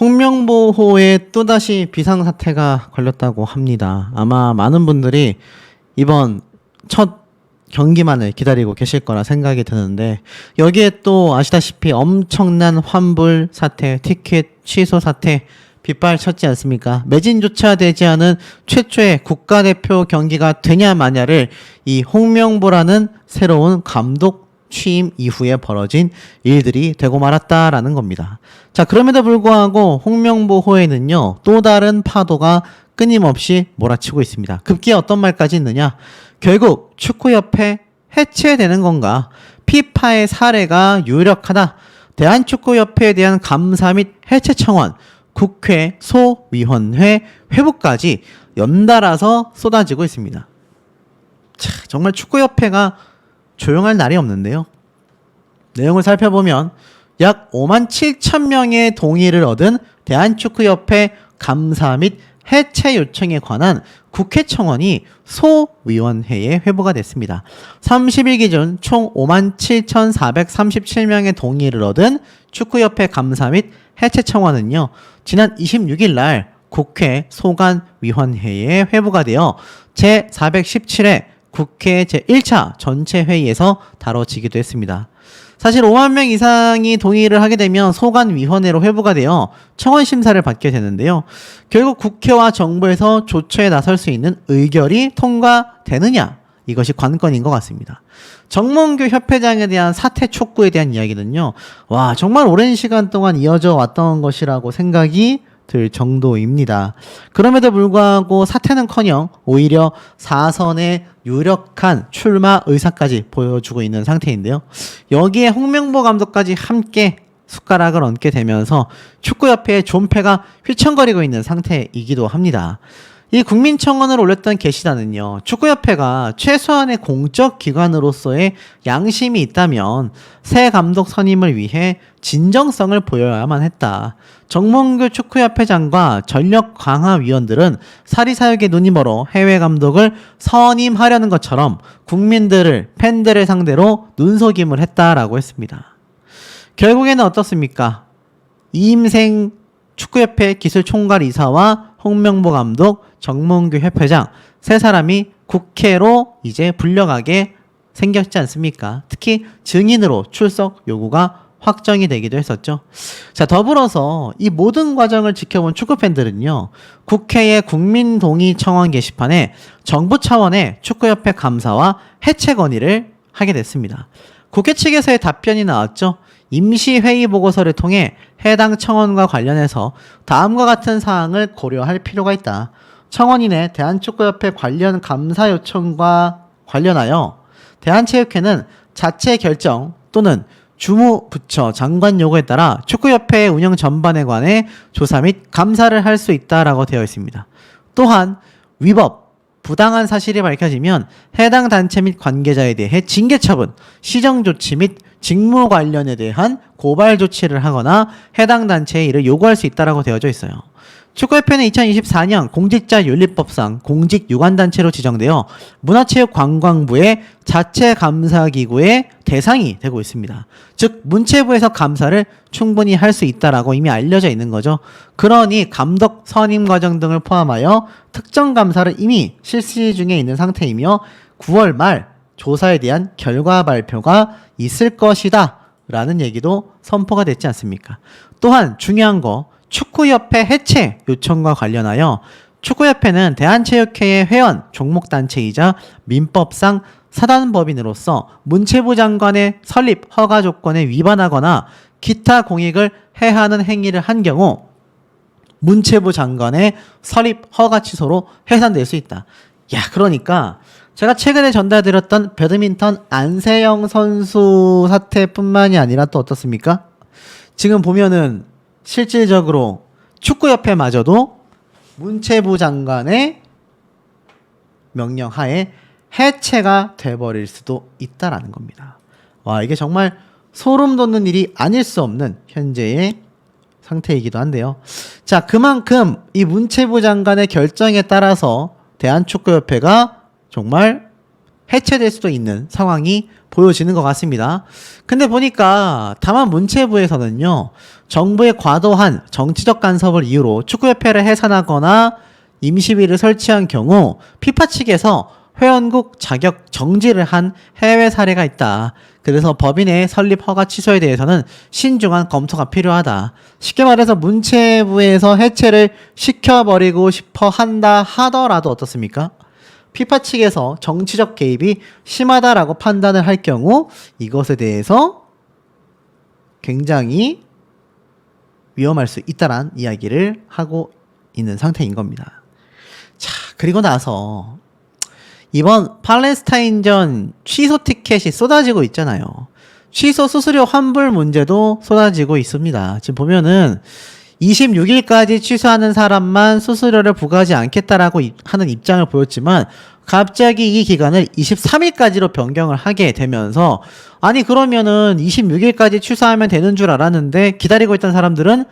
홍명보호에 또다시 비상사태가 걸렸다고 합니다. 아마 많은 분들이 이번 첫 경기만을 기다리고 계실 거라 생각이 드는데, 여기에 또 아시다시피 엄청난 환불 사태, 티켓 취소 사태 빗발쳤지 않습니까? 매진조차 되지 않은 최초의 국가대표 경기가 되냐 마냐를 이 홍명보라는 새로운 감독 취임 이후에 벌어진 일들이 되고 말았다라는 겁니다. 자, 그럼에도 불구하고 홍명보호에는요, 또 다른 파도가 끊임없이 몰아치고 있습니다. 급기야 어떤 말까지 있느냐? 결국 축구협회 해체되는 건가? 피파의 사례가 유력하다. 대한축구협회에 대한 감사 및 해체 청원, 국회 소위원회 회부까지 연달아서 쏟아지고 있습니다. 자, 정말 축구협회가 조용할 날이 없는데요. 내용을 살펴보면 약 57,000명의 동의를 얻은 대한축구협회 감사 및 해체 요청에 관한 국회 청원이 소위원회에 회부가 됐습니다. 30일 기준 총 57,437명의 동의를 얻은 축구협회 감사 및 해체 청원은요, 지난 26일 날 국회 소관위원회에 회부가 되어 제417회 국회 제1차 전체 회의에서 다뤄지기도 했습니다. 사실 5만 명 이상이 동의를 하게 되면 소관위원회로 회부가 되어 청원 심사를 받게 되는데요. 결국 국회와 정부에서 조처에 나설 수 있는 의결이 통과되느냐, 이것이 관건인 것 같습니다. 정몽규 협회장에 대한 사퇴 촉구에 대한 이야기는요, 와, 정말 오랜 시간 동안 이어져 왔던 것이라고 생각이 들 정도입니다. 그럼에도 불구하고 사퇴는커녕 오히려 4선의 유력한 출마 의사까지 보여주고 있는 상태인데요. 여기에 홍명보 감독까지 함께 숟가락을 얹게 되면서 축구협회의 존폐가 휘청거리고 있는 상태이기도 합니다. 이 국민청원을 올렸던 게시단은요, 축구협회가 최소한의 공적 기관으로서의 양심이 있다면 새 감독 선임을 위해 진정성을 보여야만 했다. 정몽규 축구협회장과 전력 강화 위원들은 사리사욕에 눈이 멀어 해외 감독을 선임하려는 것처럼 국민들을, 팬들을 상대로 눈속임을 했다라고 했습니다. 결국에는 어떻습니까? 이임생 축구협회 기술총괄 이사와 홍명보 감독, 정몽규 협회장 세 사람이 국회로 이제 불려가게 생겼지 않습니까? 특히 증인으로 출석 요구가 확정이 되기도 했었죠. 자, 더불어서 이 모든 과정을 지켜본 축구팬들은요, 국회의 국민동의 청원 게시판에 정부 차원의 축구협회 감사와 해체 건의를 하게 됐습니다. 국회 측에서의 답변이 나왔죠. 임시회의 보고서를 통해 해당 청원과 관련해서 다음과 같은 사항을 고려할 필요가 있다. 청원인의 대한축구협회 관련 감사 요청과 관련하여 대한체육회는 자체 결정 또는 주무부처 장관 요구에 따라 축구협회의 운영 전반에 관해 조사 및 감사를 할 수 있다라고 되어 있습니다. 또한 위법, 부당한 사실이 밝혀지면 해당 단체 및 관계자에 대해 징계 처분, 시정 조치 및 직무 관련에 대한 고발 조치를 하거나 해당 단체에 이를 요구할 수 있다라고 되어져 있어요. 축구협회는 2024년 공직자윤리법상 공직유관단체로 지정되어 문화체육관광부의 자체감사기구의 대상이 되고 있습니다. 즉 문체부에서 감사를 충분히 할 수 있다라고 이미 알려져 있는 거죠. 그러니 감독 선임 과정 등을 포함하여 특정 감사를 이미 실시 중에 있는 상태이며 9월 말 조사에 대한 결과 발표가 있을 것이다 라는 얘기도 선포가 됐지 않습니까? 또한 중요한 거, 축구협회 해체 요청과 관련하여 축구협회는 대한체육회의 회원 종목단체이자 민법상 사단법인으로서 문체부 장관의 설립 허가 조건에 위반하거나 기타 공익을 해하는 행위를 한 경우 문체부 장관의 설립 허가 취소로 해산될 수 있다. 야, 그러니까 제가 최근에 전달드렸던 배드민턴 안세영 선수 사태뿐만이 아니라 또 어떻습니까? 지금 보면은 실질적으로 축구협회마저도 문체부 장관의 명령 하에 해체가 돼버릴 수도 있다라는 겁니다. 와, 이게 정말 소름 돋는 일이 아닐 수 없는 현재의 상태이기도 한데요. 자, 그만큼 이 문체부 장관의 결정에 따라서 대한축구협회가 정말 해체될 수도 있는 상황이 보여지는 것 같습니다. 근데 보니까 다만 문체부에서는요, 정부의 과도한 정치적 간섭을 이유로 축구협회를 해산하거나 임시비를 설치한 경우 피파 측에서 회원국 자격 정지를 한 해외 사례가 있다. 그래서 법인의 설립 허가 취소에 대해서는 신중한 검토가 필요하다. 쉽게 말해서 문체부에서 해체를 시켜버리고 싶어 한다 하더라도 어떻습니까? 피파 측에서 정치적 개입이 심하다라고 판단을 할 경우 이것에 대해서 굉장히 위험할 수 있다란 이야기를 하고 있는 상태인 겁니다. 자, 그리고 나서 이번 팔레스타인전 취소 티켓이 쏟아지고 있잖아요. 취소 수수료 환불 문제도 쏟아지고 있습니다. 지금 보면은 26일까지 취소하는 사람만 수수료를 부과하지 않겠다라고 하는 입장을 보였지만 갑자기 이 기간을 23일까지로 변경을 하게 되면서 아니 그러면은 26일까지 취소하면 되는 줄 알았는데 기다리고 있던 사람들은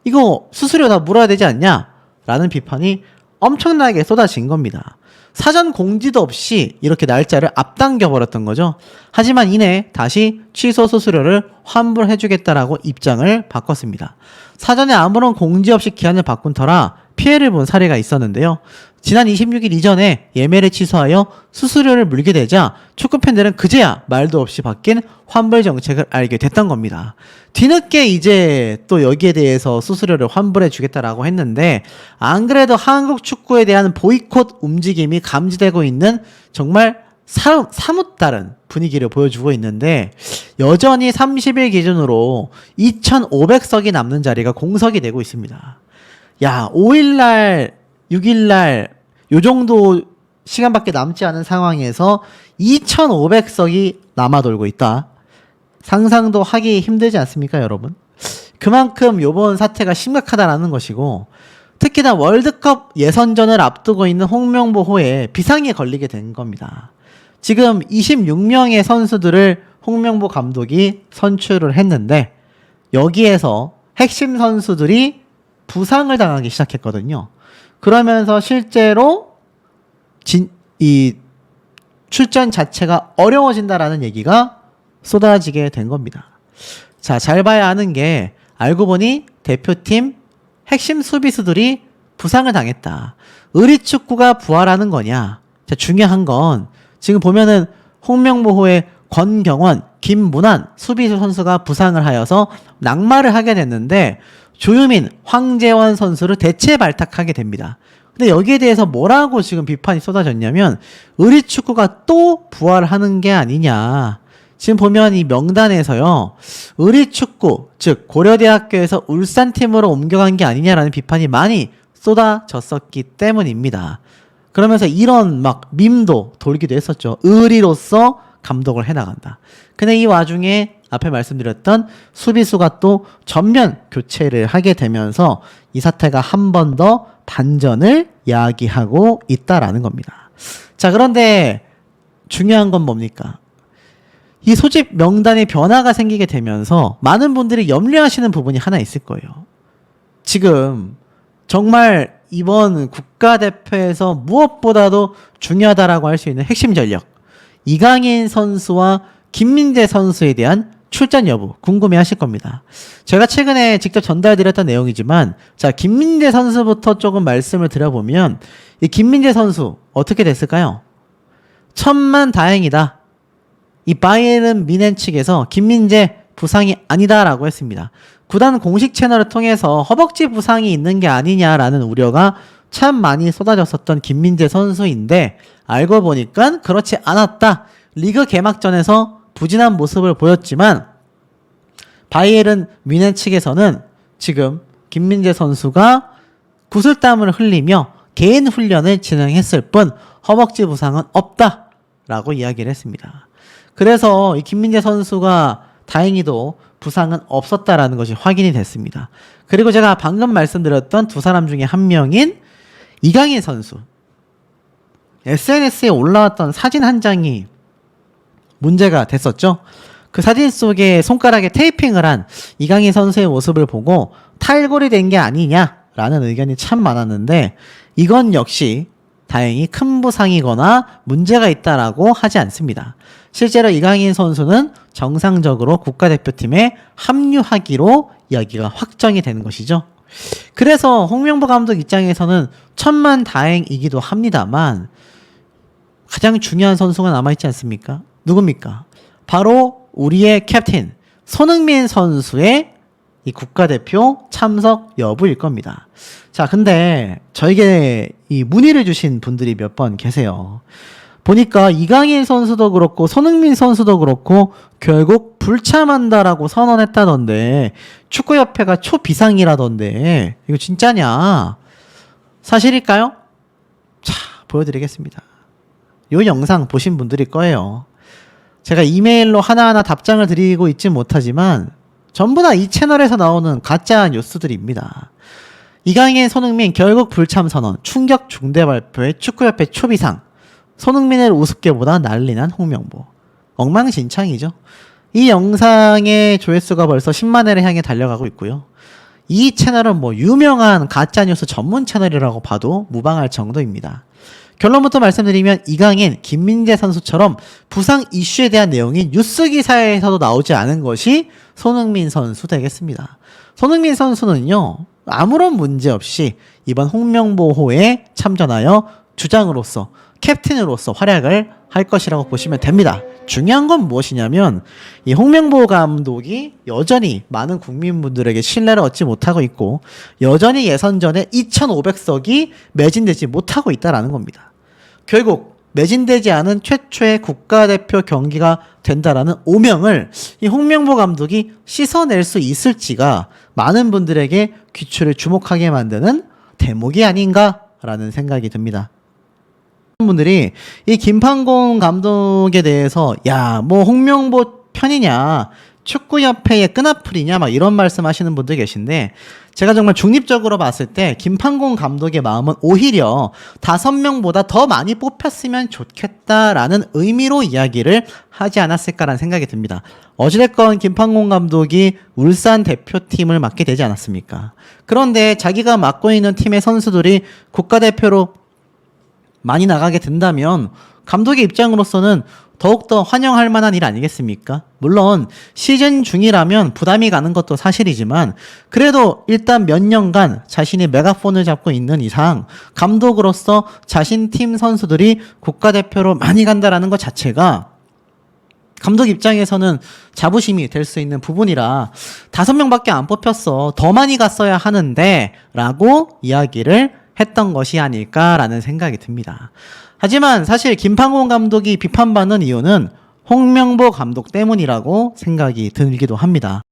이거 수수료 다 물어야 되지 않냐? 라는 비판이 엄청나게 쏟아진 겁니다. 사전 공지도 없이 이렇게 날짜를 앞당겨 버렸던 거죠. 하지만 이내 다시 취소 수수료를 환불해주겠다라고 입장을 바꿨습니다. 사전에 아무런 공지 없이 기한을 바꾼 터라 피해를 본 사례가 있었는데요. 지난 26일 이전에 예매를 취소하여 수수료를 물게 되자 축구팬들은 그제야 말도 없이 바뀐 환불 정책을 알게 됐던 겁니다. 뒤늦게 이제 또 여기에 대해서 수수료를 환불해 주겠다라고 했는데 안 그래도 한국 축구에 대한 보이콧 움직임이 감지되고 있는 정말 사뭇 다른 분위기를 보여주고 있는데 여전히 30일 기준으로 2,500석이 남는 자리가 공석이 되고 있습니다. 야, 5일날 6일날 요 정도 시간밖에 남지 않은 상황에서 2,500석이 남아 돌고 있다. 상상도 하기 힘들지 않습니까, 여러분? 그만큼 요번 사태가 심각하다라는 것이고 특히나 월드컵 예선전을 앞두고 있는 홍명보호에 비상이 걸리게 된 겁니다. 지금 26명의 선수들을 홍명보 감독이 선출을 했는데 여기에서 핵심 선수들이 부상을 당하기 시작했거든요. 그러면서 실제로 이 출전 자체가 어려워진다라는 얘기가 쏟아지게 된 겁니다. 자, 잘 봐야 하는 게 알고 보니 대표팀 핵심 수비수들이 부상을 당했다. 의리축구가 부활하는 거냐? 자, 중요한 건 지금 보면은 홍명보호의 권경원, 김문환 수비수 선수가 부상을 하여서 낙마를 하게 됐는데 조유민, 황재원 선수를 대체 발탁하게 됩니다. 근데 여기에 대해서 뭐라고 지금 비판이 쏟아졌냐면 의리축구가 또 부활하는 게 아니냐. 지금 보면 이 명단에서요. 의리축구, 즉 고려대학교에서 울산팀으로 옮겨간 게 아니냐라는 비판이 많이 쏟아졌었기 때문입니다. 그러면서 이런 막 밈도 돌기도 했었죠. 의리로서 감독을 해나간다. 근데 이 와중에 앞에 말씀드렸던 수비수가 또 전면 교체를 하게 되면서 이 사태가 한 번 더 반전을 야기하고 있다라는 겁니다. 자, 그런데 중요한 건 뭡니까? 이 소집 명단에 변화가 생기게 되면서 많은 분들이 염려하시는 부분이 하나 있을 거예요. 지금 정말 이번 국가대표에서 무엇보다도 중요하다라고 할 수 있는 핵심 전력 이강인 선수와 김민재 선수에 대한 출전 여부 궁금해 하실 겁니다. 제가 최근에 직접 전달드렸던 내용이지만 자, 김민재 선수부터 조금 말씀을 드려보면 이 김민재 선수 어떻게 됐을까요? 천만 다행이다. 이 바이에른 뮌헨 측에서 김민재 부상이 아니다라고 했습니다. 구단 공식 채널을 통해서 허벅지 부상이 있는 게 아니냐라는 우려가 참 많이 쏟아졌었던 김민재 선수인데 알고 보니까 그렇지 않았다. 리그 개막전에서 부진한 모습을 보였지만 바이에른 뮌헨 측에서는 지금 김민재 선수가 구슬땀을 흘리며 개인 훈련을 진행했을 뿐 허벅지 부상은 없다라고 이야기를 했습니다. 그래서 이 김민재 선수가 다행히도 부상은 없었다라는 것이 확인이 됐습니다. 그리고 제가 방금 말씀드렸던 두 사람 중에 한 명인 이강인 선수. SNS에 올라왔던 사진 한 장이 문제가 됐었죠. 그 사진 속에 손가락에 테이핑을 한 이강인 선수의 모습을 보고 탈골이 된 게 아니냐라는 의견이 참 많았는데 이건 역시 다행히 큰 부상이거나 문제가 있다라고 하지 않습니다. 실제로 이강인 선수는 정상적으로 국가대표팀에 합류하기로 이야기가 확정이 되는 것이죠. 그래서 홍명보 감독 입장에서는 천만다행이기도 합니다만 가장 중요한 선수가 남아있지 않습니까? 누굽니까? 바로 우리의 캡틴 손흥민 선수의 이 국가대표 참석 여부일 겁니다. 자, 근데 저에게 이 문의를 주신 분들이 몇 번 계세요. 보니까 이강인 선수도 그렇고 손흥민 선수도 그렇고 결국 불참한다라고 선언했다던데 축구협회가 초비상이라던데 이거 진짜냐? 사실일까요? 자, 보여드리겠습니다. 이 영상 보신 분들일 거예요. 제가 이메일로 하나하나 답장을 드리고 있지 못하지만 전부 다 이 채널에서 나오는 가짜 뉴스들입니다. 이강인, 손흥민 결국 불참 선언, 충격 중대 발표에 축구협회 초비상, 손흥민을 우습게 보다 난리난 홍명보. 엉망진창이죠. 이 영상의 조회수가 벌써 10만 회를 향해 달려가고 있고요. 이 채널은 뭐 유명한 가짜뉴스 전문 채널이라고 봐도 무방할 정도입니다. 결론부터 말씀드리면 이강인, 김민재 선수처럼 부상 이슈에 대한 내용이 뉴스 기사에서도 나오지 않은 것이 손흥민 선수 되겠습니다. 손흥민 선수는요, 아무런 문제 없이 이번 홍명보호에 참전하여 주장으로서 캡틴으로서 활약을 할 것이라고 보시면 됩니다. 중요한 건 무엇이냐면 이 홍명보 감독이 여전히 많은 국민분들에게 신뢰를 얻지 못하고 있고 여전히 예선전에 2,500석이 매진되지 못하고 있다는 겁니다. 결국 매진되지 않은 최초의 국가대표 경기가 된다라는 오명을 이 홍명보 감독이 씻어낼 수 있을지가 많은 분들에게 귀추를 주목하게 만드는 대목이 아닌가라는 생각이 듭니다. 분들이 이 김판공 감독에 대해서 야, 뭐 홍명보 편이냐, 축구협회의 끈앞풀이냐 막 이런 말씀하시는 분들 계신데 제가 정말 중립적으로 봤을 때 김판공 감독의 마음은 오히려 5명보다 더 많이 뽑혔으면 좋겠다라는 의미로 이야기를 하지 않았을까라는 생각이 듭니다. 어찌됐건 김판공 감독이 울산 대표팀을 맡게 되지 않았습니까? 그런데 자기가 맡고 있는 팀의 선수들이 국가대표로 많이 나가게 된다면 감독의 입장으로서는 더욱더 환영할 만한 일 아니겠습니까? 물론 시즌 중이라면 부담이 가는 것도 사실이지만 그래도 일단 몇 년간 자신이 메가폰을 잡고 있는 이상 감독으로서 자신 팀 선수들이 국가대표로 많이 간다라는 것 자체가 감독 입장에서는 자부심이 될 수 있는 부분이라 5명밖에 안 뽑혔어, 더 많이 갔어야 하는데 라고 이야기를 했던 것이 아닐까라는 생각이 듭니다. 하지만 사실 김판공 감독이 비판받는 이유는 홍명보 감독 때문이라고 생각이 들기도 합니다.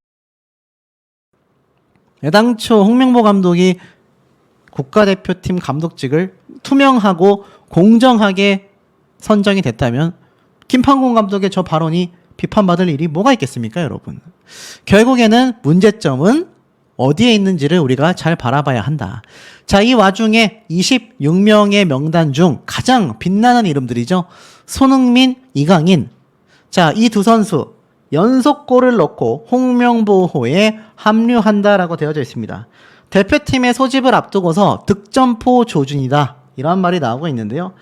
애당초 홍명보 감독이 국가대표팀 감독직을 투명하고 공정하게 선정이 됐다면 김판공 감독의 저 발언이 비판받을 일이 뭐가 있겠습니까, 여러분? 결국에는 문제점은 어디에 있는지를 우리가 잘 바라봐야 한다. 자, 이 와중에 26명의 명단 중 가장 빛나는 이름들이죠. 손흥민, 이강인. 자, 이 두 선수 연속골을 넣고 홍명보호에 합류한다라고 되어져 있습니다. 대표팀의 소집을 앞두고서 득점포 조준이다, 이런 말이 나오고 있는데요.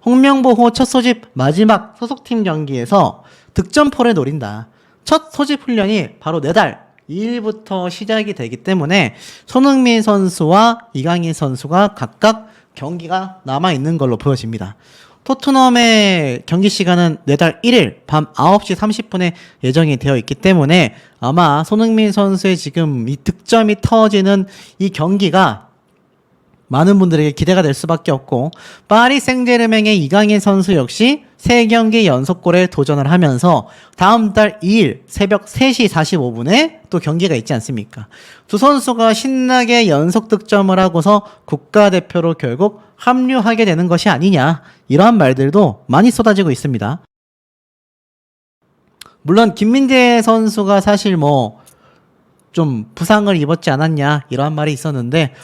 홍명보호 첫 소집 마지막 소속팀 경기에서 득점포를 노린다. 첫 소집 훈련이 바로 4달 2일부터 시작이 되기 때문에 손흥민 선수와 이강인 선수가 각각 경기가 남아있는 걸로 보여집니다. 토트넘의 경기 시간은 4달 1일 밤 9시 30분에 예정이 되어 있기 때문에 아마 손흥민 선수의 지금 이 득점이 터지는 이 경기가 많은 분들에게 기대가 될 수밖에 없고 파리 생제르맹의 이강인 선수 역시 3경기 연속골에 도전을 하면서 다음 달 2일 새벽 3시 45분에 또 경기가 있지 않습니까? 두 선수가 신나게 연속 득점을 하고서 국가대표로 결국 합류하게 되는 것이 아니냐, 이러한 말들도 많이 쏟아지고 있습니다. 물론 김민재 선수가 사실 뭐 좀 부상을 입었지 않았냐, 이러한 말이 있었는데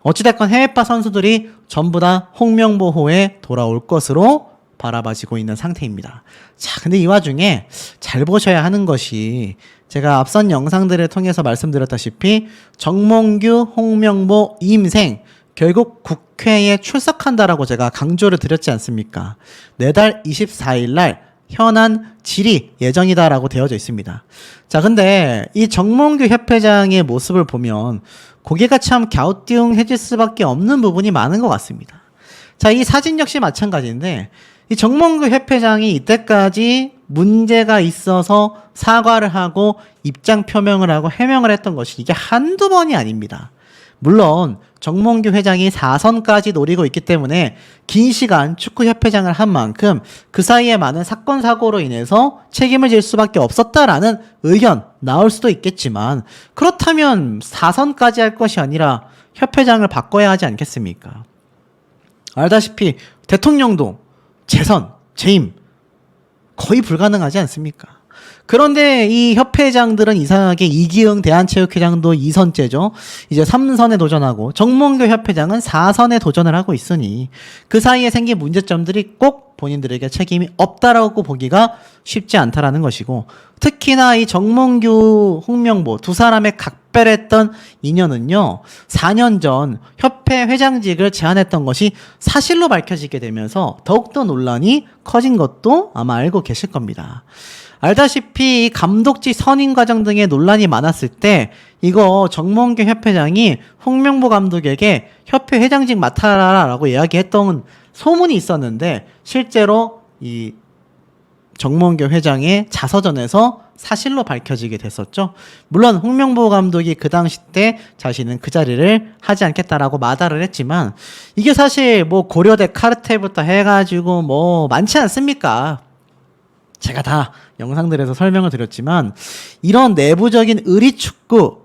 어찌됐건 해외파 선수들이 전부 다 홍명보호에 돌아올 것으로 바라봐지고 있는 상태입니다. 자, 근데 이 와중에 잘 보셔야 하는 것이 제가 앞선 영상들을 통해서 말씀드렸다시피 정몽규, 홍명보, 이임생 결국 국회에 출석한다라고 제가 강조를 드렸지 않습니까? 내달 24일 날 현안 질의 예정이다라고 되어져 있습니다. 자, 근데 이 정몽규 협회장의 모습을 보면 고개가 참 갸우뚱해질 수밖에 없는 부분이 많은 것 같습니다. 자, 이 사진 역시 마찬가지인데 이 정몽규 협회장이 이때까지 문제가 있어서 사과를 하고 입장 표명을 하고 해명을 했던 것이 이게 한두 번이 아닙니다. 물론 정몽규 회장이 4선까지 노리고 있기 때문에 긴 시간 축구협회장을 한 만큼 그 사이에 많은 사건 사고로 인해서 책임을 질 수밖에 없었다라는 의견 나올 수도 있겠지만 그렇다면 4선까지 할 것이 아니라 협회장을 바꿔야 하지 않겠습니까? 알다시피 대통령도 재선, 재임 거의 불가능하지 않습니까? 그런데 이 협회장들은 이상하게 이기흥 대한체육회장도 2선째죠. 이제 3선에 도전하고 정몽규 협회장은 4선에 도전을 하고 있으니 그 사이에 생긴 문제점들이 꼭 본인들에게 책임이 없다라고 보기가 쉽지 않다라는 것이고 특히나 이 정몽규, 홍명보 두 사람의 각별했던 인연은요. 4년 전 협회 회장직을 제안했던 것이 사실로 밝혀지게 되면서 더욱더 논란이 커진 것도 아마 알고 계실 겁니다. 알다시피 감독직 선임 과정 등의 논란이 많았을 때 이거 정몽규 협회장이 홍명보 감독에게 협회 회장직 맡아라라고 이야기했던 소문이 있었는데 실제로 이 정몽규 회장의 자서전에서 사실로 밝혀지게 됐었죠. 물론 홍명보 감독이 그 당시 때 자신은 그 자리를 하지 않겠다라고 마다를 했지만 이게 사실 뭐 고려대 카르텔부터 해가지고 뭐 많지 않습니까? 제가 다 영상들에서 설명을 드렸지만 이런 내부적인 의리축구,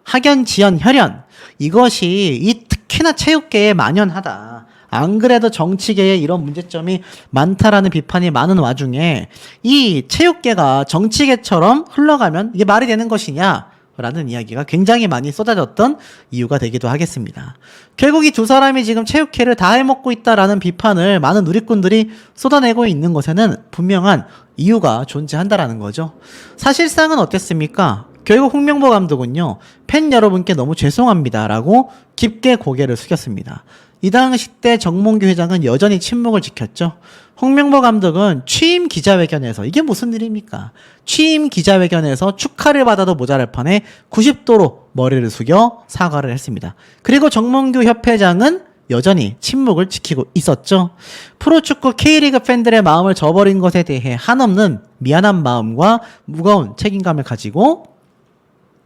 학연, 지연, 혈연 이것이 이 특히나 체육계에 만연하다. 안 그래도 정치계에 이런 문제점이 많다라는 비판이 많은 와중에 이 체육계가 정치계처럼 흘러가면 이게 말이 되는 것이냐? 라는 이야기가 굉장히 많이 쏟아졌던 이유가 되기도 하겠습니다. 결국 이 두 사람이 지금 체육회를 다 해먹고 있다라는 비판을 많은 누리꾼들이 쏟아내고 있는 것에는 분명한 이유가 존재한다라는 거죠. 사실상은 어땠습니까? 결국 홍명보 감독은요, 팬 여러분께 너무 죄송합니다라고 깊게 고개를 숙였습니다. 이 당시 때 정몽규 회장은 여전히 침묵을 지켰죠. 홍명보 감독은 취임 기자회견에서 이게 무슨 일입니까? 취임 기자회견에서 축하를 받아도 모자랄 판에 90도로 머리를 숙여 사과를 했습니다. 그리고 정몽규 협회장은 여전히 침묵을 지키고 있었죠. 프로축구 K리그 팬들의 마음을 저버린 것에 대해 한없는 미안한 마음과 무거운 책임감을 가지고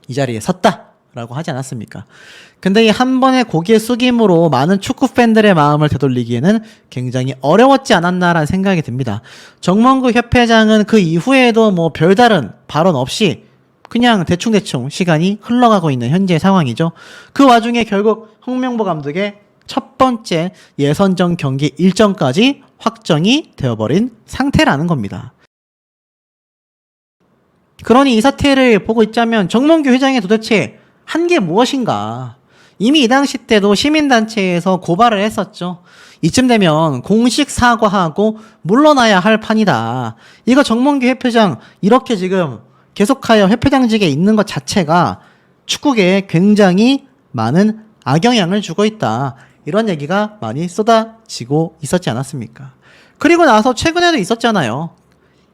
이 자리에 섰다라고 하지 않았습니까? 근데 이 한 번의 고개 숙임으로 많은 축구 팬들의 마음을 되돌리기에는 굉장히 어려웠지 않았나라는 생각이 듭니다. 정몽규 협회장은 그 이후에도 뭐 별다른 발언 없이 그냥 대충대충 시간이 흘러가고 있는 현재 상황이죠. 그 와중에 결국 홍명보 감독의 첫 번째 예선전 경기 일정까지 확정이 되어버린 상태라는 겁니다. 그러니 이 사태를 보고 있자면 정몽규 회장이 도대체 한 게 무엇인가? 이미 이 당시 때도 시민단체에서 고발을 했었죠. 이쯤 되면 공식 사과하고 물러나야 할 판이다. 이거 정몽규 협회장 이렇게 지금 계속하여 협회장직에 있는 것 자체가 축구계에 굉장히 많은 악영향을 주고 있다. 이런 얘기가 많이 쏟아지고 있었지 않았습니까? 그리고 나서 최근에도 있었잖아요.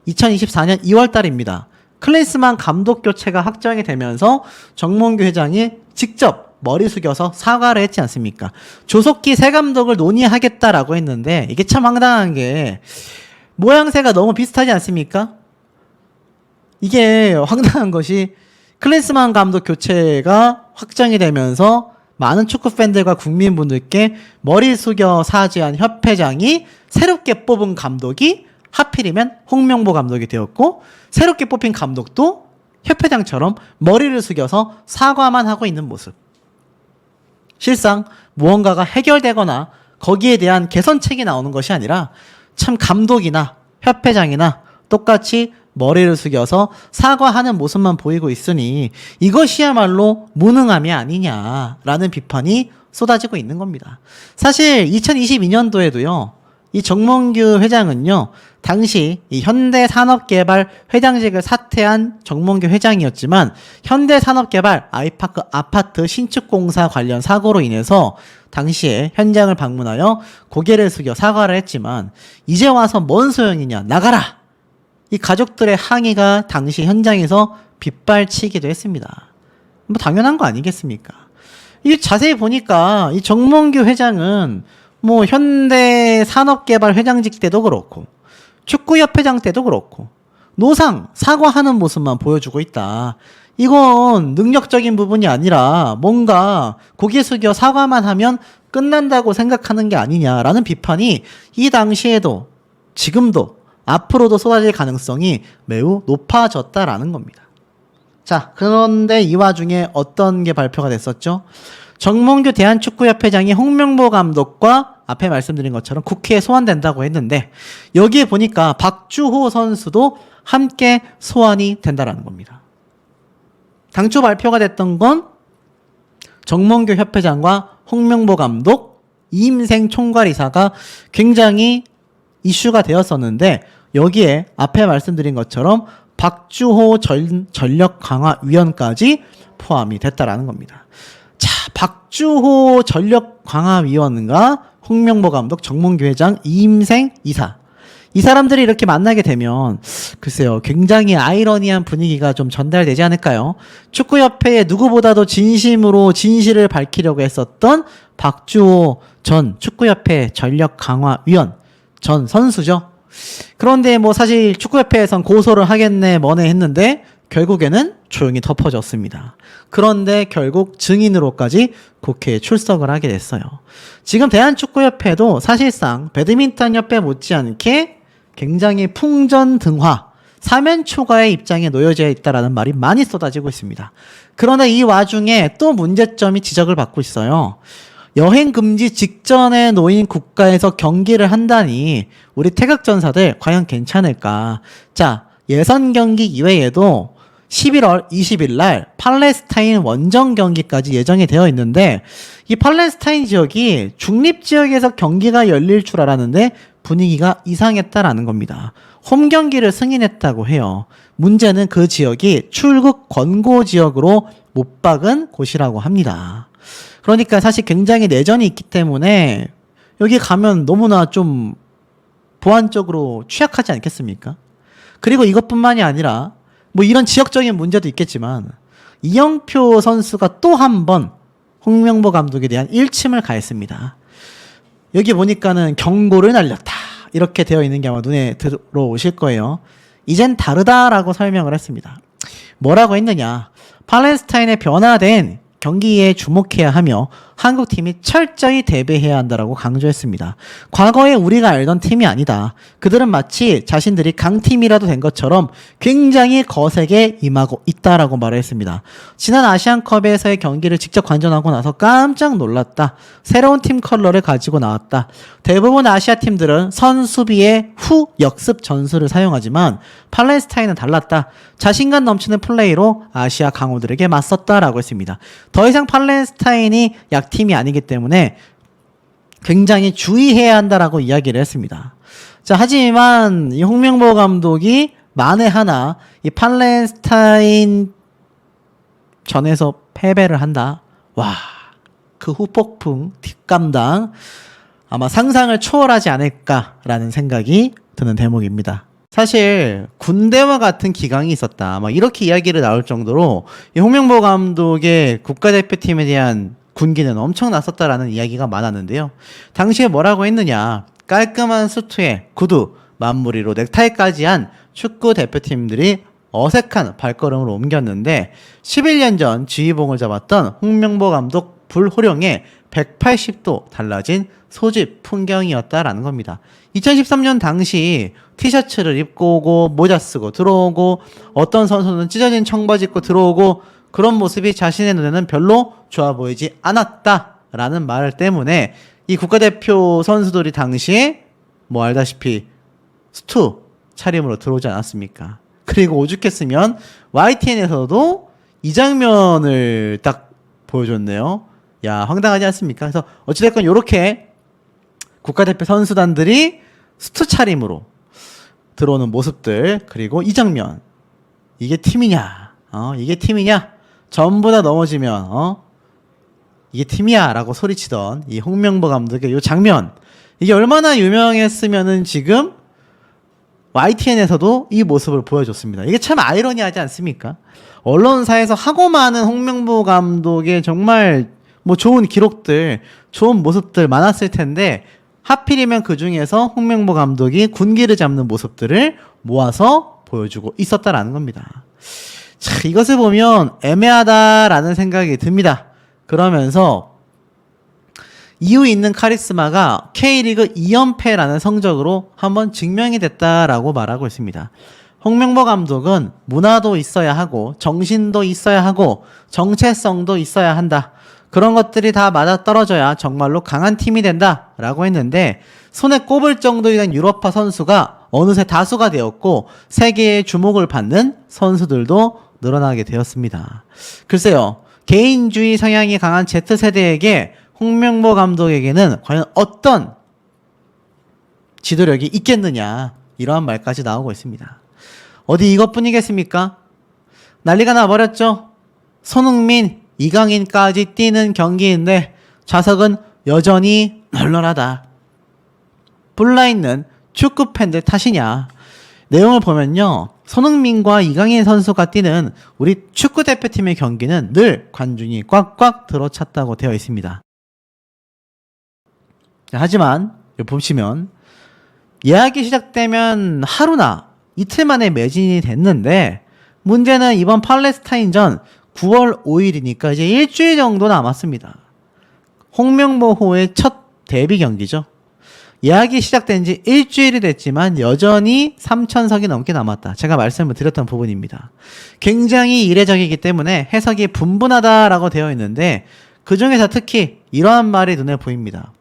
2024년 2월 달입니다. 클린스만 감독 교체가 확정이 되면서 정몽규 회장이 직접 머리 숙여서 사과를 했지 않습니까? 조석기 새 감독을 논의하겠다라고 했는데 이게 참 황당한 게 모양새가 너무 비슷하지 않습니까? 이게 황당한 것이 클린스만 감독 교체가 확정이 되면서 많은 축구 팬들과 국민분들께 머리 숙여 사죄한 협회장이 새롭게 뽑은 감독이 하필이면 홍명보 감독이 되었고 새롭게 뽑힌 감독도 협회장처럼 머리를 숙여서 사과만 하고 있는 모습. 실상 무언가가 해결되거나 거기에 대한 개선책이 나오는 것이 아니라 참 감독이나 협회장이나 똑같이 머리를 숙여서 사과하는 모습만 보이고 있으니 이것이야말로 무능함이 아니냐라는 비판이 쏟아지고 있는 겁니다. 사실 2022년도에도요. 이 정몽규 회장은요, 당시 이 현대산업개발 회장직을 사퇴한 정몽규 회장이었지만 현대산업개발 아이파크 아파트 신축공사 관련 사고로 인해서 당시에 현장을 방문하여 고개를 숙여 사과를 했지만 이제 와서 뭔 소용이냐, 나가라! 이 가족들의 항의가 당시 현장에서 빗발치기도 했습니다. 뭐 당연한 거 아니겠습니까? 이 자세히 보니까 이 정몽규 회장은 뭐 현대산업개발 회장직 때도 그렇고 축구협회장 때도 그렇고 노상 사과하는 모습만 보여주고 있다. 이건 능력적인 부분이 아니라 뭔가 고개 숙여 사과만 하면 끝난다고 생각하는 게 아니냐라는 비판이 이 당시에도 지금도 앞으로도 쏟아질 가능성이 매우 높아졌다라는 겁니다. 자, 그런데 이 와중에 어떤 게 발표가 됐었죠? 정몽규 대한축구협회장이 홍명보 감독과 앞에 말씀드린 것처럼 국회에 소환된다고 했는데 여기에 보니까 박주호 선수도 함께 소환이 된다라는 겁니다. 당초 발표가 됐던 건 정몽규 협회장과 홍명보 감독, 이임생 총괄이사가 굉장히 이슈가 되었었는데 여기에 앞에 말씀드린 것처럼 박주호 전력강화위원까지 포함이 됐다라는 겁니다. 자, 박주호 전력강화위원과 홍명보 감독, 정몽규 회장, 이임생 이사. 이 사람들이 이렇게 만나게 되면 글쎄요, 굉장히 아이러니한 분위기가 좀 전달되지 않을까요? 축구협회에 누구보다도 진심으로 진실을 밝히려고 했었던 박주호 전 축구협회 전력강화위원 전 선수죠. 그런데 뭐 사실 축구협회에선 고소를 하겠네 뭐네 했는데 결국에는 조용히 덮어졌습니다. 그런데 결국 증인으로까지 국회에 출석을 하게 됐어요. 지금 대한축구협회도 사실상 배드민턴협회 못지않게 굉장히 풍전등화, 사면초가의 입장에 놓여져 있다라는 말이 많이 쏟아지고 있습니다. 그런데 이 와중에 또 문제점이 지적을 받고 있어요. 여행 금지 직전에 놓인 국가에서 경기를 한다니 우리 태극전사들 과연 괜찮을까? 자, 예선 경기 이외에도 11월 20일 날 팔레스타인 원정 경기까지 예정이 되어 있는데 이 팔레스타인 지역이 중립 지역에서 경기가 열릴 줄 알았는데 분위기가 이상했다라는 겁니다. 홈 경기를 승인했다고 해요. 문제는 그 지역이 출국 권고 지역으로 못 박은 곳이라고 합니다. 그러니까 사실 굉장히 내전이 있기 때문에 여기 가면 너무나 좀 보안적으로 취약하지 않겠습니까? 그리고 이것뿐만이 아니라 뭐 이런 지역적인 문제도 있겠지만 이영표 선수가 또 한 번 홍명보 감독에 대한 일침을 가했습니다. 여기 보니까는 경고를 날렸다 이렇게 되어 있는 게 아마 눈에 들어오실 거예요. 이젠 다르다라고 설명을 했습니다. 뭐라고 했느냐? 팔레스타인의 변화된 경기에 주목해야 하며 한국팀이 철저히 대비해야 한다라고 강조했습니다. 과거에 우리가 알던 팀이 아니다. 그들은 마치 자신들이 강팀이라도 된 것처럼 굉장히 거세게 임하고 있다라고 말을 했습니다. 지난 아시안컵에서의 경기를 직접 관전하고 나서 깜짝 놀랐다. 새로운 팀 컬러를 가지고 나왔다. 대부분 아시아 팀들은 선수비의 후 역습 전술을 사용하지만 팔레스타인은 달랐다. 자신감 넘치는 플레이로 아시아 강호들에게 맞섰다라고 했습니다. 더 이상 팔레스타인이 약팀이 아니기 때문에 굉장히 주의해야 한다라고 이야기를 했습니다. 자, 하지만 이 홍명보 감독이 만에 하나 이 팔레스타인 전에서 패배를 한다. 와, 그 후폭풍 뒷감당 아마 상상을 초월하지 않을까라는 생각이 드는 대목입니다. 사실 군대와 같은 기강이 있었다. 막 이렇게 이야기를 나올 정도로 이 홍명보 감독의 국가대표팀에 대한 군기는 엄청 났었다라는 이야기가 많았는데요. 당시에 뭐라고 했느냐? 깔끔한 수트에 구두, 맞무리로 넥타이까지 한 축구 대표팀들이 어색한 발걸음을 옮겼는데 11년 전 지휘봉을 잡았던 홍명보 감독 불호령에 180도 달라진 소집 풍경이었다라는 겁니다. 2013년 당시 티셔츠를 입고 오고 모자 쓰고 들어오고 어떤 선수는 찢어진 청바지 입고 들어오고 그런 모습이 자신의 눈에는 별로 좋아 보이지 않았다라는 말 때문에 이 국가대표 선수들이 당시에 뭐 알다시피 수트 차림으로 들어오지 않았습니까? 그리고 오죽했으면 YTN에서도 이 장면을 딱 보여줬네요. 야, 황당하지 않습니까? 그래서 어찌됐건 이렇게 국가대표 선수단들이 수트 차림으로 들어오는 모습들, 그리고 이 장면, 이게 팀이냐? 이게 팀이냐? 전부 다 넘어지면 이게 팀이야 라고 소리치던 이 홍명보 감독의 이 장면, 이게 얼마나 유명했으면은 지금 YTN에서도 이 모습을 보여줬습니다. 이게 참 아이러니하지 않습니까? 언론사에서 하고 많은 홍명보 감독의 정말 뭐 좋은 기록들, 좋은 모습들 많았을 텐데 하필이면 그 중에서 홍명보 감독이 군기를 잡는 모습들을 모아서 보여주고 있었다라는 겁니다. 자, 이것을 보면 애매하다라는 생각이 듭니다. 그러면서 이유 있는 카리스마가 K리그 2연패라는 성적으로 한번 증명이 됐다라고 말하고 있습니다. 홍명보 감독은 문화도 있어야 하고 정신도 있어야 하고 정체성도 있어야 한다. 그런 것들이 다 맞아떨어져야 정말로 강한 팀이 된다라고 했는데 손에 꼽을 정도에 대한 유럽파 선수가 어느새 다수가 되었고 세계의 주목을 받는 선수들도 늘어나게 되었습니다. 글쎄요. 개인주의 성향이 강한 Z세대에게 홍명보 감독에게는 과연 어떤 지도력이 있겠느냐, 이러한 말까지 나오고 있습니다. 어디 이것뿐이겠습니까? 난리가 나버렸죠. 손흥민, 이강인까지 뛰는 경기인데 좌석은 여전히 널널하다. 불나있는 축구 팬들 탓이냐. 내용을 보면요, 손흥민과 이강인 선수가 뛰는 우리 축구 대표팀의 경기는 늘 관중이 꽉꽉 들어찼다고 되어 있습니다. 하지만 여기 보시면 예약이 시작되면 하루나 이틀 만에 매진이 됐는데 문제는 이번 팔레스타인전 9월 5일이니까 이제 일주일 정도 남았습니다. 홍명보호의 첫 데뷔 경기죠. 예약이 시작된 지 일주일이 됐지만 여전히 3,000석이 넘게 남았다. 제가 말씀을 드렸던 부분입니다. 굉장히 이례적이기 때문에 해석이 분분하다라고 되어 있는데 그 중에서 특히 이러한 말이 눈에 보입니다.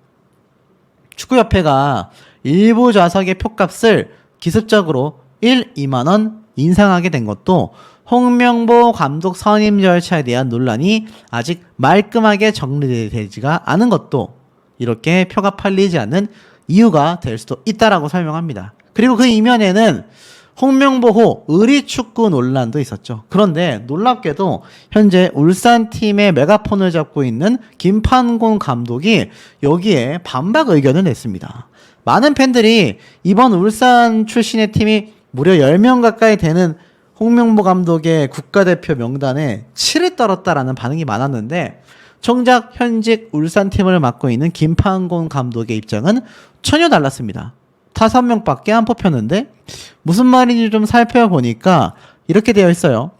축구협회가 일부 좌석의 표값을 기습적으로 1, 2만원 인상하게 된 것도 홍명보 감독 선임 절차에 대한 논란이 아직 말끔하게 정리되지가 않은 것도 이렇게 표가 팔리지 않는 이유가 될 수도 있다라고 설명합니다. 그리고 그 이면에는 홍명보호 의리축구 논란도 있었죠. 그런데 놀랍게도 현재 울산팀의 메가폰을 잡고 있는 김판곤 감독이 여기에 반박 의견을 냈습니다. 많은 팬들이 이번 울산 출신의 팀이 무려 10명 가까이 되는 홍명보 감독의 국가대표 명단에 7을 떨었다라는 반응이 많았는데 정작 현직 울산팀을 맡고 있는 김판곤 감독의 입장은 전혀 달랐습니다. 5명밖에 안 뽑혔는데 무슨 말인지 좀 살펴보니까 이렇게 되어 있어요.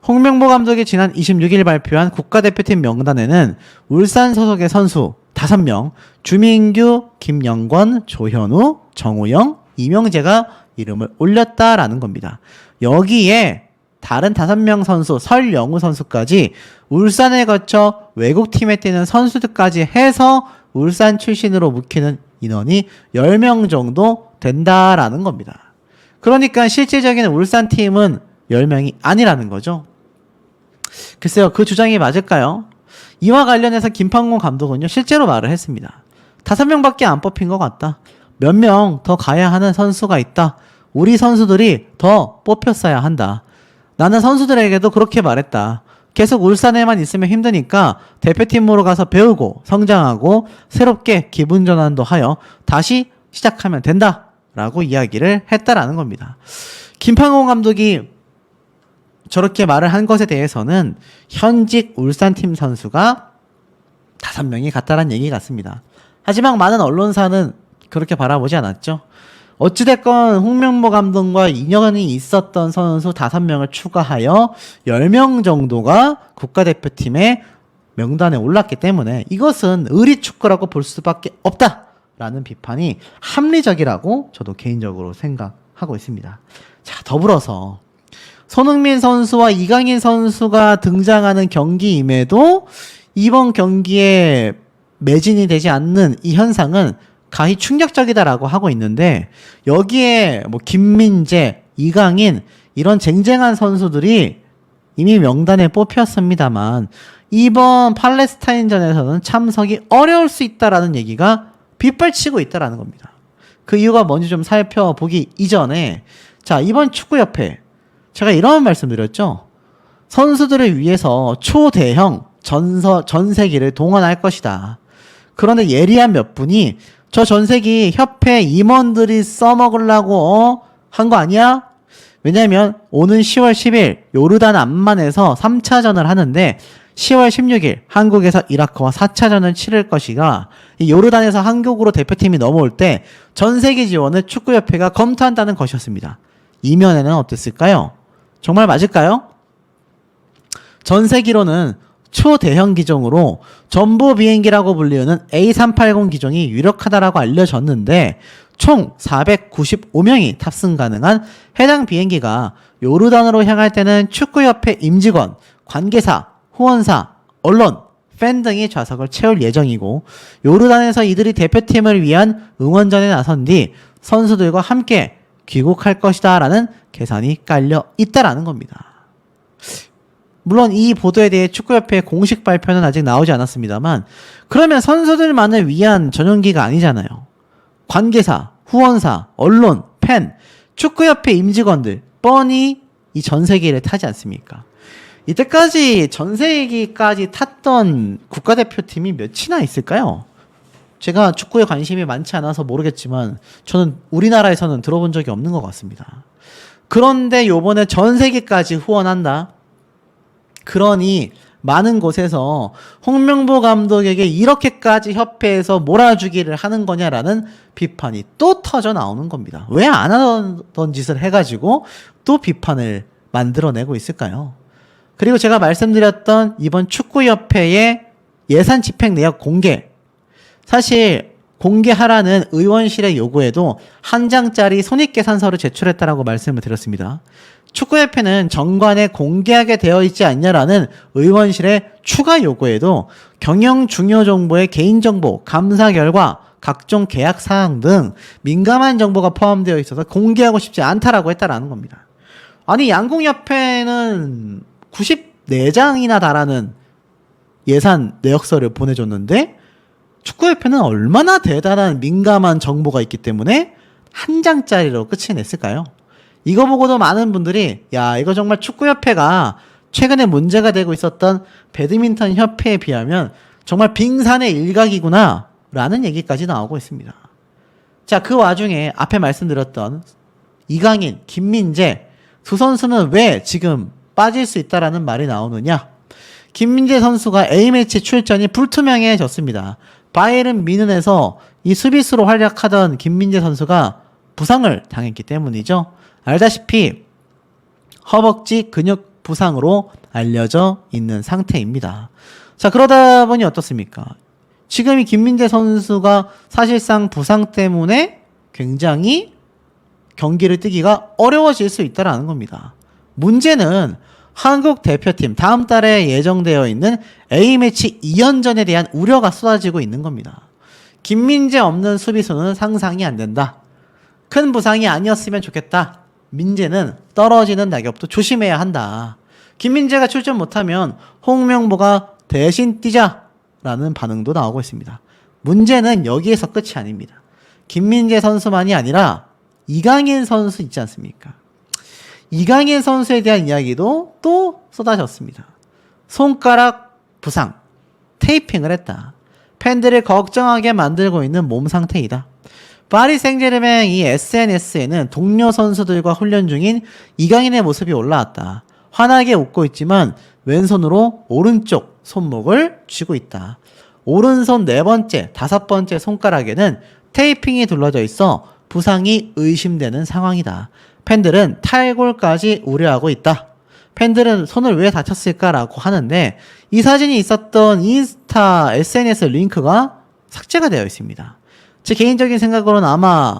홍명보 감독이 지난 26일 발표한 국가대표팀 명단에는 울산 소속의 선수 5명, 주민규, 김영권, 조현우, 정우영, 이명재가 이름을 올렸다라는 겁니다. 여기에 다른 5명 선수, 설영우 선수까지 울산에 거쳐 외국팀에 뛰는 선수들까지 해서 울산 출신으로 묵히는 인원이 10명 정도 된다라는 겁니다. 그러니까 실질적인 울산팀은 10명이 아니라는 거죠. 글쎄요, 그 주장이 맞을까요? 이와 관련해서 김판곤 감독은요, 실제로 말을 했습니다. 5명밖에 안 뽑힌 것 같다. 몇 명 더 가야 하는 선수가 있다. 우리 선수들이 더 뽑혔어야 한다. 나는 선수들에게도 그렇게 말했다. 계속 울산에만 있으면 힘드니까 대표팀으로 가서 배우고 성장하고 새롭게 기분 전환도 하여 다시 시작하면 된다 라고 이야기를 했다라는 겁니다. 김판곤 감독이 저렇게 말을 한 것에 대해서는 현직 울산팀 선수가 5명이 갔다라는 얘기 같습니다. 하지만 많은 언론사는 그렇게 바라보지 않았죠. 어찌됐건 홍명보 감독과 인연이 있었던 선수 5명을 추가하여 10명 정도가 국가대표팀의 명단에 올랐기 때문에 이것은 의리축구라고 볼 수밖에 없다라는 비판이 합리적이라고 저도 개인적으로 생각하고 있습니다. 자, 더불어서 손흥민 선수와 이강인 선수가 등장하는 경기임에도 이번 경기에 매진이 되지 않는 이 현상은 가히 충격적이다라고 하고 있는데 여기에 뭐 김민재, 이강인 이런 쟁쟁한 선수들이 이미 명단에 뽑혔습니다만 이번 팔레스타인전에서는 참석이 어려울 수 있다라는 얘기가 빗발치고 있다라는 겁니다. 그 이유가 뭔지 좀 살펴보기 이전에 자, 이번 축구협회 제가 이런 말씀 드렸죠. 선수들을 위해서 초대형 전세기를 동원할 것이다. 그런데 예리한 몇 분이 저 전세기 협회 임원들이 써먹으려고 한 거 아니야? 왜냐하면 오는 10월 10일 요르단 암만에서 3차전을 하는데 10월 16일 한국에서 이라크와 4차전을 치를 것이가 이 요르단에서 한국으로 대표팀이 넘어올 때 전세기 지원을 축구협회가 검토한다는 것이었습니다. 이면에는 어땠을까요? 정말 맞을까요? 전세기로는 초대형 기종으로 전보 비행기라고 불리우는 A380 기종이 유력하다라고 알려졌는데 총 495명이 탑승 가능한 해당 비행기가 요르단으로 향할 때는 축구협회 임직원, 관계사, 후원사, 언론, 팬 등이 좌석을 채울 예정이고 요르단에서 이들이 대표팀을 위한 응원전에 나선 뒤 선수들과 함께 귀국할 것이다 라는 계산이 깔려 있다라는 겁니다. 물론 이 보도에 대해 축구협회의 공식 발표는 아직 나오지 않았습니다만 그러면 선수들만을 위한 전용기가 아니잖아요. 관계사, 후원사, 언론, 팬, 축구협회 임직원들 뻔히 이 전세기를 타지 않습니까? 이때까지 전세기까지 탔던 국가대표팀이 몇이나 있을까요? 제가 축구에 관심이 많지 않아서 모르겠지만 저는 우리나라에서는 들어본 적이 없는 것 같습니다. 그런데 요번에 전세기까지 후원한다? 그러니 많은 곳에서 홍명보 감독에게 이렇게까지 협회에서 몰아주기를 하는 거냐라는 비판이 또 터져 나오는 겁니다. 왜 안 하던 짓을 해가지고 또 비판을 만들어내고 있을까요? 그리고 제가 말씀드렸던 이번 축구협회의 예산 집행 내역 공개, 사실 공개하라는 의원실의 요구에도 한 장짜리 손익계산서를 제출했다라고 말씀을 드렸습니다. 축구협회는 정관에 공개하게 되어 있지 않냐라는 의원실의 추가 요구에도 경영 중요 정보의 개인정보, 감사 결과, 각종 계약 사항 등 민감한 정보가 포함되어 있어서 공개하고 싶지 않다라고 했다라는 겁니다. 아니 양궁협회는 94장이나 달하는 예산 내역서를 보내줬는데 축구협회는 얼마나 대단한 민감한 정보가 있기 때문에 한 장짜리로 끝이 냈을까요? 이거 보고도 많은 분들이 야 이거 정말 축구협회가 최근에 문제가 되고 있었던 배드민턴 협회에 비하면 정말 빙산의 일각이구나 라는 얘기까지 나오고 있습니다. 자, 그 와중에 앞에 말씀드렸던 이강인, 김민재 두 선수는 왜 지금 빠질 수 있다라는 말이 나오느냐? 김민재 선수가 A매치 출전이 불투명해졌습니다. 바이에른 뮌헨에서 이 수비수로 활약하던 김민재 선수가 부상을 당했기 때문이죠. 알다시피 허벅지 근육 부상으로 알려져 있는 상태입니다. 자, 그러다 보니 어떻습니까? 지금 이 김민재 선수가 사실상 부상 때문에 굉장히 경기를 뛰기가 어려워질 수 있다는 겁니다. 문제는 한국 대표팀 다음 달에 예정되어 있는 A매치 2연전에 대한 우려가 쏟아지고 있는 겁니다. 김민재 없는 수비수는 상상이 안 된다. 큰 부상이 아니었으면 좋겠다. 민재는 떨어지는 낙엽도 조심해야 한다. 김민재가 출전 못하면 홍명보가 대신 뛰자라는 반응도 나오고 있습니다. 문제는 여기에서 끝이 아닙니다. 김민재 선수만이 아니라 이강인 선수 있지 않습니까? 이강인 선수에 대한 이야기도 또 쏟아졌습니다. 손가락 부상, 테이핑을 했다. 팬들을 걱정하게 만들고 있는 몸 상태이다. 파리 생제르맹 이 SNS에는 동료 선수들과 훈련 중인 이강인의 모습이 올라왔다. 환하게 웃고 있지만 왼손으로 오른쪽 손목을 쥐고 있다. 오른손 4번째, 5번째 손가락에는 테이핑이 둘러져 있어 부상이 의심되는 상황이다. 팬들은 탈골까지 우려하고 있다. 팬들은 손을 왜 다쳤을까라고 하는데 이 사진이 있었던 인스타 SNS 링크가 삭제가 되어 있습니다. 제 개인적인 생각으로는 아마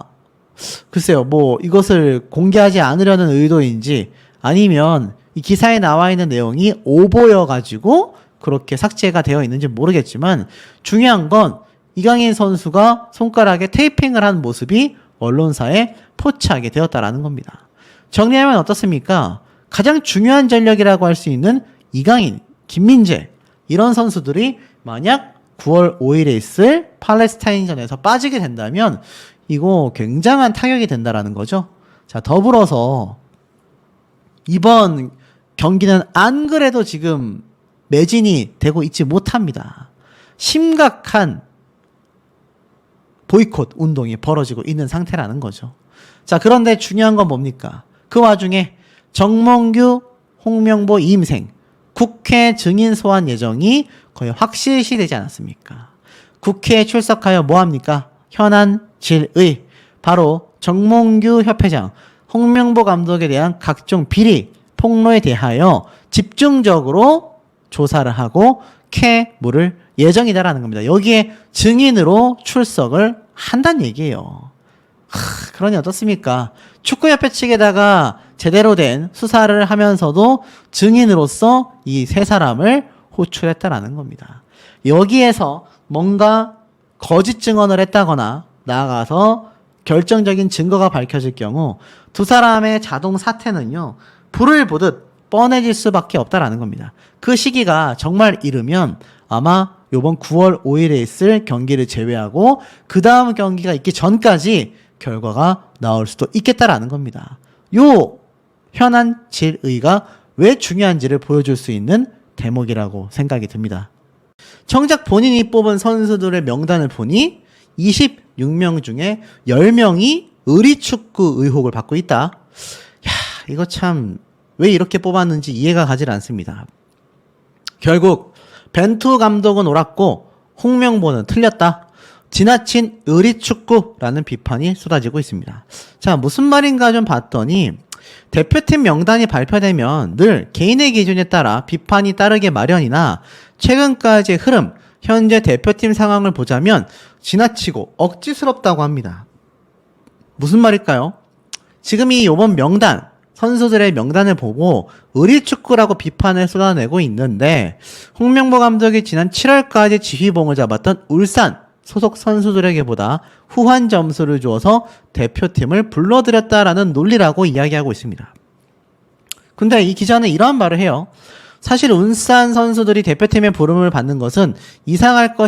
글쎄요 뭐 이것을 공개하지 않으려는 의도인지 아니면 이 기사에 나와 있는 내용이 오보여 가지고 그렇게 삭제가 되어 있는지 모르겠지만 중요한 건 이강인 선수가 손가락에 테이핑을 한 모습이 언론사에 포착이 되었다라는 겁니다. 정리하면 어떻습니까? 가장 중요한 전력이라고 할 수 있는 이강인, 김민재 이런 선수들이 만약 9월 5일에 있을 팔레스타인전에서 빠지게 된다면 이거 굉장한 타격이 된다라는 거죠. 자, 더불어서 이번 경기는 안 그래도 지금 매진이 되고 있지 못합니다. 심각한 보이콧 운동이 벌어지고 있는 상태라는 거죠. 자, 그런데 중요한 건 뭡니까? 그 와중에 정몽규, 홍명보, 이임생 국회 증인 소환 예정이 거의 확실시 되지 않았습니까? 국회에 출석하여 뭐합니까? 현안 질의, 바로 정몽규 협회장, 홍명보 감독에 대한 각종 비리, 폭로에 대하여 집중적으로 조사를 하고 캐물을 예정이다라는 겁니다. 여기에 증인으로 출석을 한다는 얘기예요. 그러니 어떻습니까? 축구협회 측에다가 제대로 된 수사를 하면서도 증인으로서 이 세 사람을 호출했다라는 겁니다. 여기에서 뭔가 거짓 증언을 했다거나 나아가서 결정적인 증거가 밝혀질 경우 두 사람의 자동 사퇴는요, 불을 보듯 뻔해질 수밖에 없다라는 겁니다. 그 시기가 정말 이르면 아마 요번 9월 5일에 있을 경기를 제외하고 그 다음 경기가 있기 전까지 결과가 나올 수도 있겠다라는 겁니다. 요 현안 질의가 왜 중요한지를 보여줄 수 있는 대목이라고 생각이 듭니다. 정작 본인이 뽑은 선수들의 명단을 보니 26명 중에 10명이 의리축구 의혹을 받고 있다. 이거 참 왜 이렇게 뽑았는지 이해가 가질 않습니다. 결국 벤투 감독은 옳았고 홍명보는 틀렸다. 지나친 의리축구라는 비판이 쏟아지고 있습니다. 자, 무슨 말인가 좀 봤더니 대표팀 명단이 발표되면 늘 개인의 기준에 따라 비판이 따르게 마련이나 최근까지의 흐름, 현재 대표팀 상황을 보자면 지나치고 억지스럽다고 합니다. 무슨 말일까요? 지금 이 요번 명단, 선수들의 명단을 보고 의리축구라고 비판을 쏟아내고 있는데 홍명보 감독이 지난 7월까지 지휘봉을 잡았던 울산 소속 선수들에게보다 후한 점수를 주어서 대표팀을 불러들였다라는 논리라고 이야기하고 있습니다. 근데 이 기자는 이러한 말을 해요. 사실 울산 선수들이 대표팀의 부름을 받는 것은 이상할 것이